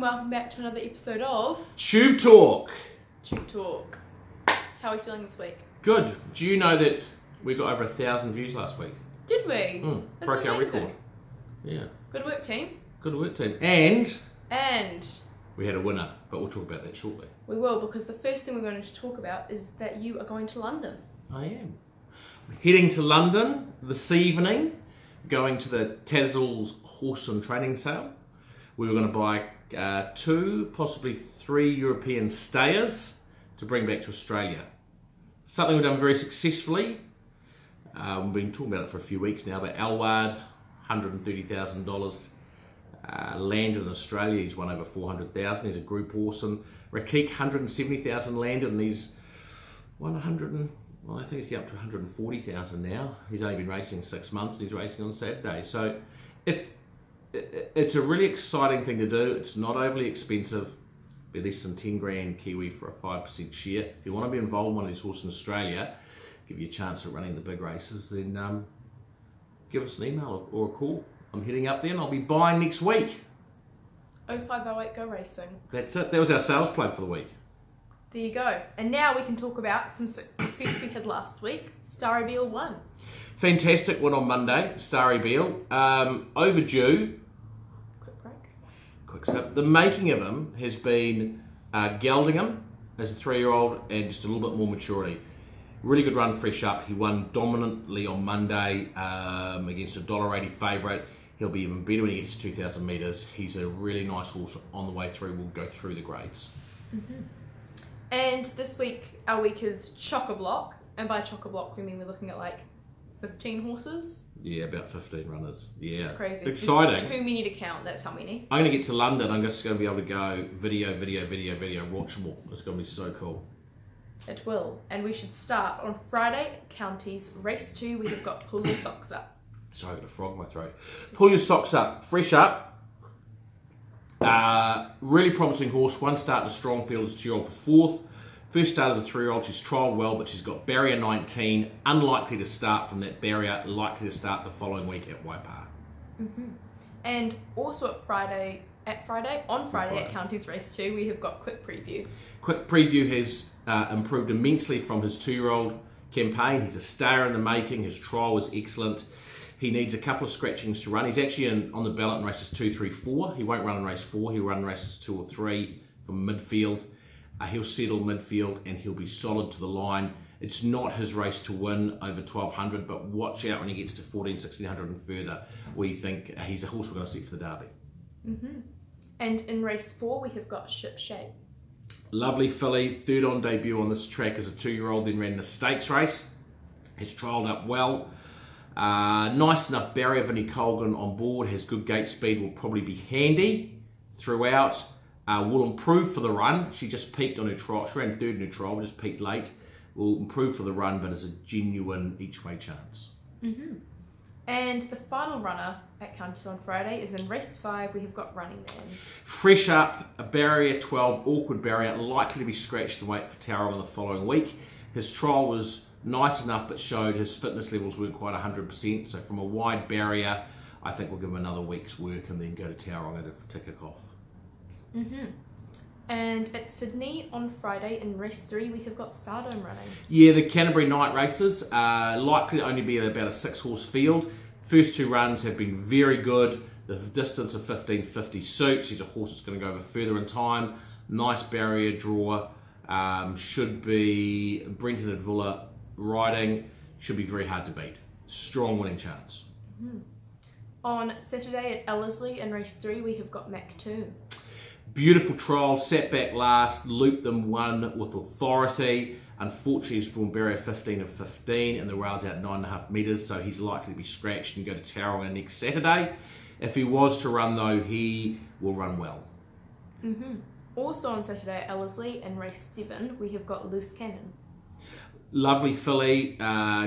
Welcome back to another episode of Tube Talk. Tube Talk. How are we feeling this week? Good. Do you know that we got over 1,000 views last week? Did we? That's Broke our amazing. record. Yeah. Good work, team. Good work, team. And And we had a winner, but we'll talk about that shortly. we will, because the first thing we're going to talk about is that you are going to London. I am. Heading to London this evening, going to the Tattersalls Horse and Training Sale. We were going to buy 2, possibly 3 European stayers to bring back to Australia. Something we've done very successfully. We've been talking about it for a few weeks now, but Alward, $130,000. Landed in Australia, he's won over 400,000. He's a group horse. And Rakik, 170,000 landed, and he's won I think he's getting up to 140,000 now. He's only been racing 6 months, and he's racing on Saturday. So it's a really exciting thing to do. It's not overly expensive. Be less than 10 grand Kiwi for a 5% share. If you want to be involved in one of these horses in Australia, give you a chance at running the big races, then give us an email or a call. I'm heading up there and I'll be buying next week. 0508 Go Racing. That's it. That was our sales plug for the week. There you go. And now we can talk about some success we had last week. Starry Beale won. Fantastic win on Monday, Starry Beale. Overdue. Quick break. Quick sip. The making of him has been gelding him as a 3-year-old and just a little bit more maturity. Really good run fresh up. He won dominantly on Monday against a $1.80 favourite. He'll be even better when he gets to 2,000 metres. He's a really nice horse on the way through. We'll go through the grades. Mm-hmm. And this week, our week is chock-a-block. And by chock-a-block, we mean we're looking at like 15 horses. Yeah, about 15 runners. Yeah. It's crazy. Exciting. There's too many to count, that's how many. I'm going to get to London. I'm just going to be able to go video, watch them all. It's going to be so cool. It will. And we should start on Friday at Counties. Race 2, we have got Pull Your Socks Up. Sorry, I've got a frog in my throat. Pull Your Socks Up. Fresh up. Really promising horse. One start in a strong field as 2-year-old for 4th. First start as a 3-year-old. She's trialled well, but she's got barrier 19. Unlikely to start from that barrier. Likely to start the following week at Waipa. Mm-hmm. And also on Friday at Counties Race 2, we have got Quick Preview. Quick Preview has improved immensely from his 2-year-old campaign. He's a star in the making. His trial was excellent. He needs a couple of scratchings to run. He's actually on the ballot in races 2, 3, 4. He won't run in race 4. He'll run races 2 or 3 from midfield. He'll settle midfield and he'll be solid to the line. It's not his race to win over 1,200, but watch out when he gets to 1,400, 1,600 and further. We think he's a horse we're going to set for the Derby. Mm-hmm. And in race 4, we have got Ship Shape. Lovely filly, 3rd on debut on this track as a 2-year-old, then ran the stakes race. Has trialled up well. Nice enough barrier. Vinnie Colgan on board, has good gate speed, will probably be handy throughout. Will improve for the run. She just peaked on her trial. She ran 3rd in her trial, just peaked late. Will improve for the run, but is a genuine each-way chance. Mm-hmm. And the final runner at Counties on Friday is in race 5. We have got Running Man. Fresh up, a barrier 12, awkward barrier, likely to be scratched and wait for Tauranga the following week. His trial was nice enough, but showed his fitness levels weren't quite 100%. So from a wide barrier, I think we'll give him another week's work and then go to Tauranga to kick off. Mm-hmm. And at Sydney on Friday in race 3, we have got Stardome running. Yeah, the Canterbury night races, likely to only be about a 6-horse field. First 2 runs have been very good. The distance of 1550 suits. He's a horse that's going to go over further in time. Nice barrier draw. Should be Brenton Advula riding. Should be very hard to beat. Strong winning chance. Mm-hmm. On Saturday at Ellerslie in race 3, we have got Mactoon. Beautiful trial, sat back last, looped them, won with authority. Unfortunately, he's born barrier 15 of 15 and the rail's out 9.5 metres, so he's likely to be scratched and go to Tauranga next Saturday. If he was to run though, he will run well. Mm-hmm. Also on Saturday at Ellerslie in race 7, we have got Loose Cannon. Lovely filly,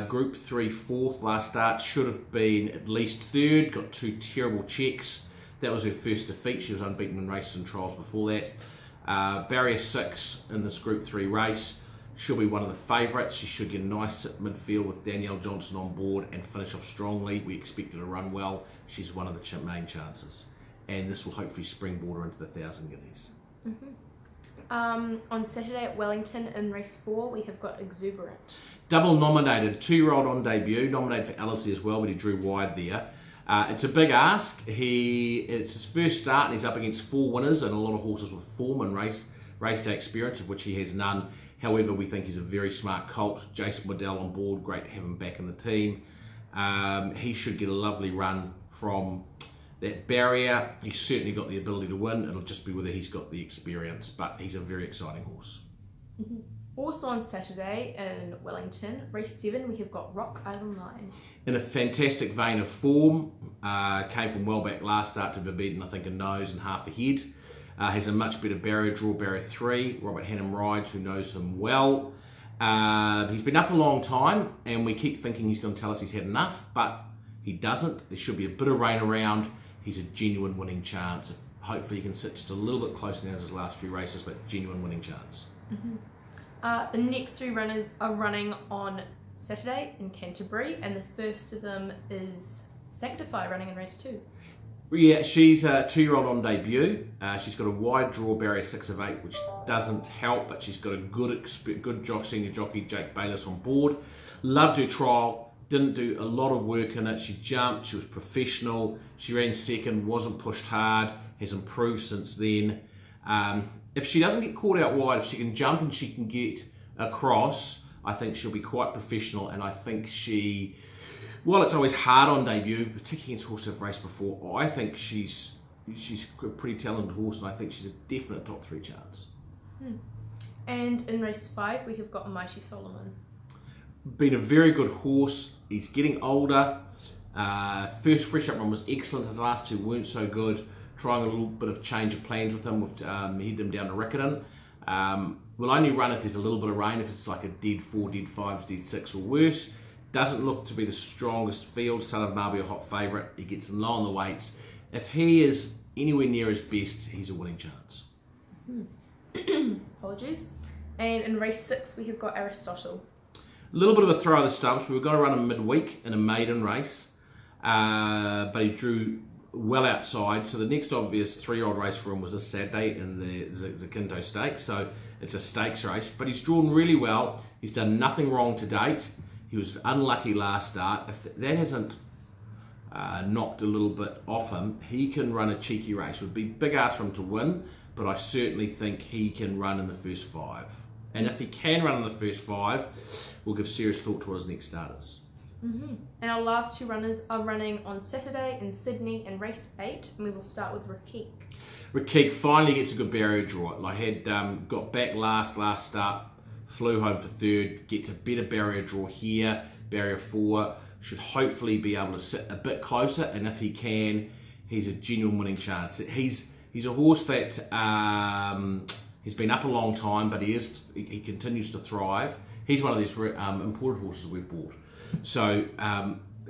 Group 3 4th last start, should have been at least 3rd, got 2 terrible checks. That was her first defeat. She was unbeaten in races and trials before that. Barrier 6 in this Group 3 race. She'll be one of the favourites. She should get a nice sit midfield with Danielle Johnson on board and finish off strongly. We expect her to run well. She's one of the main chances. and this will hopefully springboard her into the 1,000 guineas. On Saturday at Wellington in race 4, we have got Exuberant. Double nominated, 2-year-old on debut, nominated for Ellerslie as well, but he drew wide there. It's a big ask. It's his first start and he's up against 4 winners and a lot of horses with form and race day experience, of which he has none. However, we think he's a very smart colt. Jason Waddell on board, great to have him back in the team. He should get a lovely run from that barrier. He's certainly got the ability to win. It'll just be whether he's got the experience, but he's a very exciting horse. Also on Saturday in Wellington, race 7, we have got Rock Island Line. In a fantastic vein of form, came from well back last start to be beaten, I think, a nose and half a head. Has a much better barrier draw, barrier 3. Robert Hannam rides, who knows him well. He's been up a long time, and we keep thinking he's going to tell us he's had enough, but he doesn't. There should be a bit of rain around. He's a genuine winning chance. Hopefully he can sit just a little bit closer than his last few races, but genuine winning chance. The next 3 runners are running on Saturday in Canterbury, and the first of them is Sanctify, running in race 2. Yeah, she's a 2-year-old on debut. She's got a wide draw, barrier 6 of 8, which doesn't help, but she's got a good senior jockey, Jake Bayliss, on board. Loved her trial. Didn't do a lot of work in it. She jumped, she was professional, she ran second, wasn't pushed hard, has improved since then. If she doesn't get caught out wide, if she can jump and she can get across, I think she'll be quite professional, and I think she, well, it's always hard on debut, particularly against horses I've raced before, I think she's a pretty talented horse, and I think she's a definite top 3 chance. And in race 5, we have got Mighty Solomon. Been a very good horse. He's getting older. First fresh up run was excellent. His last 2 weren't so good. Trying a little bit of change of plans with him. We've headed him down to Riccarton. We'll only run if there's a little bit of rain, if it's like a dead 4, dead 5, dead 6 or worse. Doesn't look to be the strongest field. Son of Marby, a hot favourite. He gets low on the weights. If he is anywhere near his best, he's a winning chance. Apologies. And in race 6, we have got Aristotle. A little bit of a throw of the stumps. We were going to run him midweek in a maiden race, but he drew well outside. So the next obvious 3-year-old race for him was this Saturday in the Zakynthos Stakes. So it's a stakes race, but he's drawn really well. He's done nothing wrong to date. He was unlucky last start. If that hasn't knocked a little bit off him, he can run a cheeky race. It would be big ask for him to win, but I certainly think he can run in the first 5. And if he can run in the first 5, we'll give serious thought to his next starters. And our last 2 runners are running on Saturday in Sydney in race 8, and we will start with Rakik. Rakik finally gets a good barrier draw. Like, had got back last start, flew home for 3rd, gets a better barrier draw here, barrier 4, should hopefully be able to sit a bit closer, and if he can, he's a genuine winning chance. He's a horse that he's been up a long time, but he continues to thrive. He's one of these imported horses we've bought. So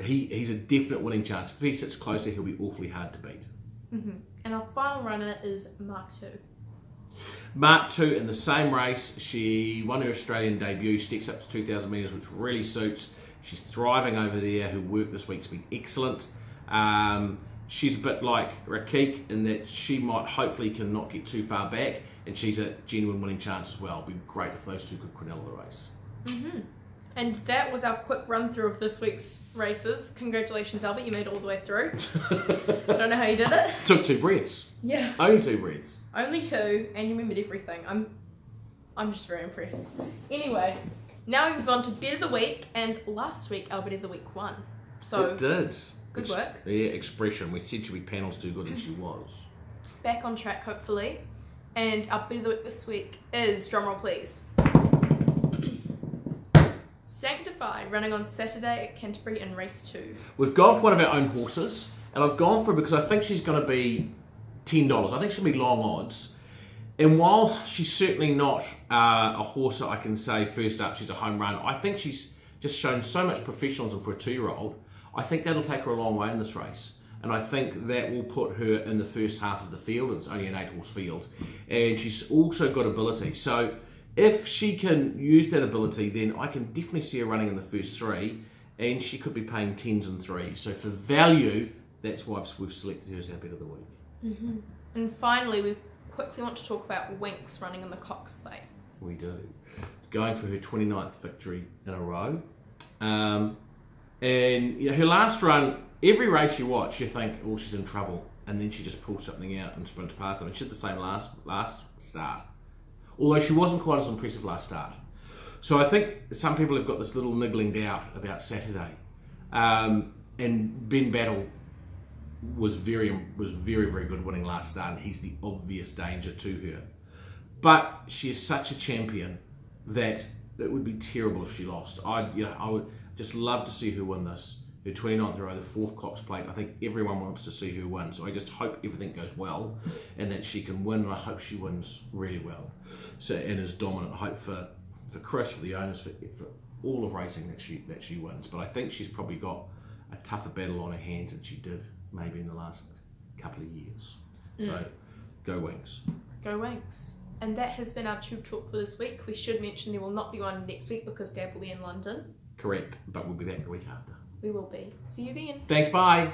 he's a definite winning chance. If he sits closer, he'll be awfully hard to beat. And our final runner is Mark II. Mark II in the same race. She won her Australian debut, sticks up to 2,000 metres, which really suits. She's thriving over there. Her work this week's been excellent. She's a bit like Rakik in that she might hopefully can not get too far back, and she's a genuine winning chance as well. It'd be great if those 2 could quinella the race. And that was our quick run through of this week's races. Congratulations, Albert, you made it all the way through. I don't know how you did it. Took 2 breaths. Yeah. Only 2 breaths. Only 2, and you remembered everything. I'm just very impressed. Anyway, now we move on to Bet of the Week, and last week our Bet of the Week won. So it did. Good work. Yeah, expression. We said she'd be panels too good, and she was. Back on track, hopefully. And our Bet of the Week this week is, drumroll please, Sanctify, running on Saturday at Canterbury in race 2. We've gone for one of our own horses, and I've gone for her because I think she's going to be $10. I think she'll be long odds. And while she's certainly not a horse that I can say first up she's a home run, I think she's just shown so much professionalism for a 2-year-old. I think that'll take her a long way in this race. And I think that will put her in the first half of the field. It's only an 8-horse field. And she's also got ability. So if she can use that ability, then I can definitely see her running in the first 3. And she could be paying 10s and 3s. So for value, that's why we've selected her as our Bet of the Week. And finally, we quickly want to talk about Winx running in the Cox Plate. We do. Going for her 29th victory in a row. And you know, her last run, every race you watch, you think, oh, she's in trouble. And then she just pulls something out and sprints past them. And she did the same last start. Although she wasn't quite as impressive last start. So I think some people have got this little niggling doubt about Saturday. And Ben Battle was very, very good winning last start, and he's the obvious danger to her. But she is such a champion that it would be terrible if she lost. I would just love to see her win this. Her 29th row, the 4th Cox Plate. I think everyone wants to see her win. So I just hope everything goes well and that she can win. And I hope she wins really well. So and is dominant. I hope for Chris, for the owners, for all of racing that she wins. But I think she's probably got a tougher battle on her hands than she did maybe in the last couple of years. So go Winx. Go Winx. And that has been our Tube Talk for this week. We should mention there will not be one next week because Dad will be in London. Correct, but we'll be back the week after. We will be. See you then. Thanks, bye.